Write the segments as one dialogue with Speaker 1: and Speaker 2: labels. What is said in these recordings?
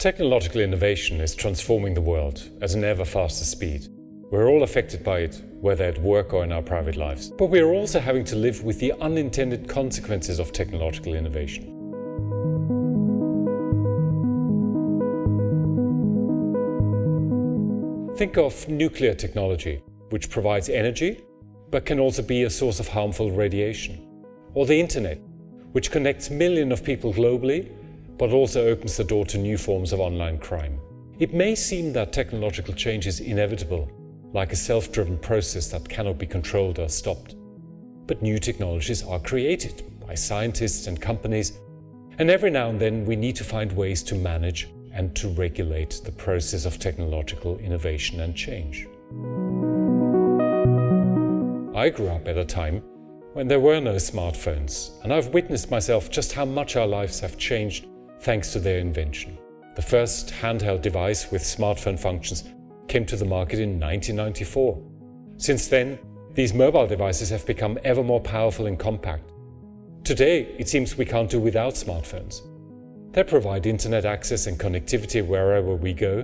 Speaker 1: Technological innovation is transforming the world at an ever faster speed. We're all affected by it, whether at work or in our private lives. But we are also having to live with the unintended consequences of technological innovation. Think of nuclear technology, which provides energy, but can also be a source of harmful radiation. Or the internet, which connects millions of people globally, but also opens the door to new forms of online crime. It may seem that technological change is inevitable, like a self-driven process that cannot be controlled or stopped. But new technologies are created by scientists and companies, and every now and then we need to find ways to manage and to regulate the process of technological innovation and change. I grew up at a time when there were no smartphones, and I've witnessed myself just how much our lives have changed thanks to their invention. The first handheld device with smartphone functions came to the market in 1994. Since then, these mobile devices have become ever more powerful and compact. Today, it seems we can't do without smartphones. They provide internet access and connectivity wherever we go,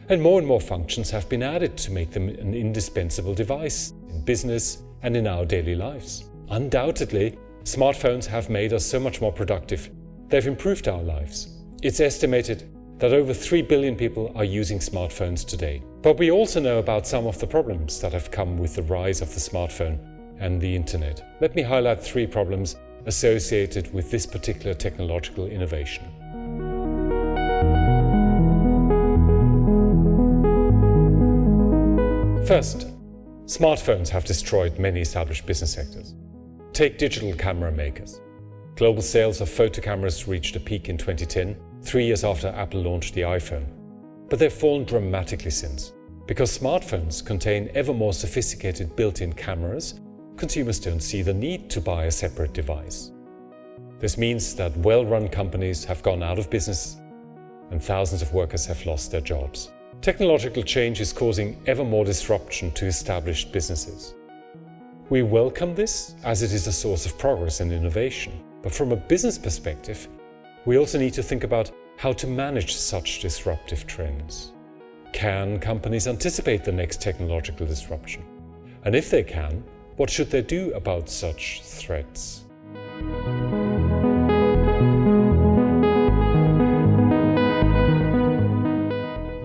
Speaker 1: and more functions have been added to make them an indispensable device in business and in our daily lives. Undoubtedly, smartphones have made us so much more productive. They've improved our lives. It's estimated that over 3 billion people are using smartphones today. But we also know about some of the problems that have come with the rise of the smartphone and the internet. Let me highlight 3 problems associated with this particular technological innovation. First, smartphones have destroyed many established business sectors. Take digital camera makers. Global sales of photo cameras reached a peak in 2010, 3 years after Apple launched the iPhone. But they've fallen dramatically since. Because smartphones contain ever more sophisticated built-in cameras, consumers don't see the need to buy a separate device. This means that well-run companies have gone out of business and thousands of workers have lost their jobs. Technological change is causing ever more disruption to established businesses. We welcome this as it is a source of progress and innovation. But from a business perspective, we also need to think about how to manage such disruptive trends. Can companies anticipate the next technological disruption? And if they can, what should they do about such threats?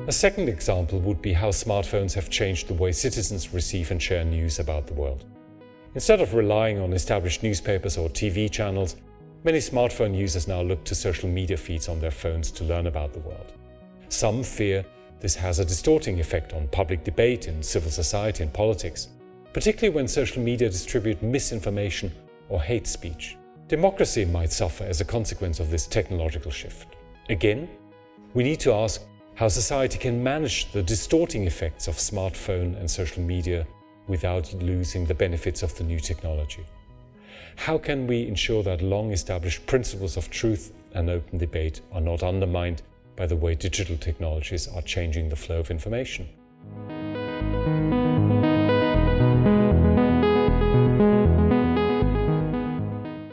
Speaker 1: A second example would be how smartphones have changed the way citizens receive and share news about the world. Instead of relying on established newspapers or TV channels, many smartphone users now look to social media feeds on their phones to learn about the world. Some fear this has a distorting effect on public debate in civil society and politics, particularly when social media distribute misinformation or hate speech. Democracy might suffer as a consequence of this technological shift. Again, we need to ask how society can manage the distorting effects of smartphone and social media without losing the benefits of the new technology. How can we ensure that long-established principles of truth and open debate are not undermined by the way digital technologies are changing the flow of information?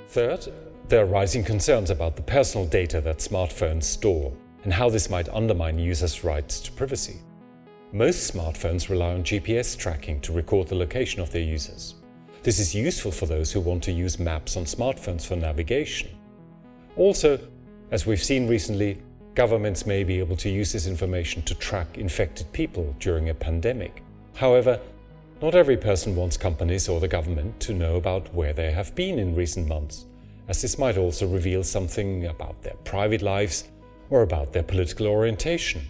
Speaker 1: Third, there are rising concerns about the personal data that smartphones store and how this might undermine users' rights to privacy. Most smartphones rely on GPS tracking to record the location of their users. This is useful for those who want to use maps on smartphones for navigation. Also, as we've seen recently, governments may be able to use this information to track infected people during a pandemic. However, not every person wants companies or the government to know about where they have been in recent months, as this might also reveal something about their private lives or about their political orientation.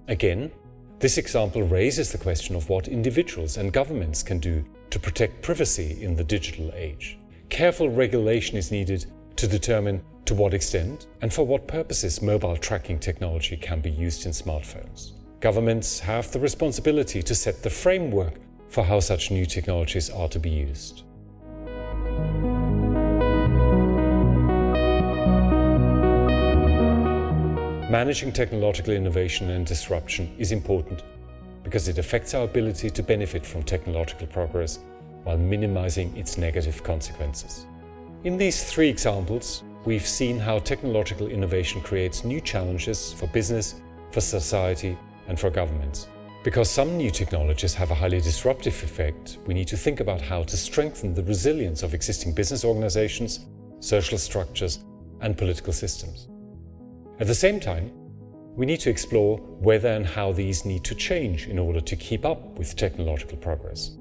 Speaker 1: Again, this example raises the question of what individuals and governments can do to protect privacy in the digital age. Careful regulation is needed to determine to what extent and for what purposes mobile tracking technology can be used in smartphones. Governments have the responsibility to set the framework for how such new technologies are to be used. Managing technological innovation and disruption is important because it affects our ability to benefit from technological progress while minimizing its negative consequences. In these 3 examples, we've seen how technological innovation creates new challenges for business, for society, and for governments. Because some new technologies have a highly disruptive effect, we need to think about how to strengthen the resilience of existing business organizations, social structures, and political systems. At the same time, we need to explore whether and how these need to change in order to keep up with technological progress.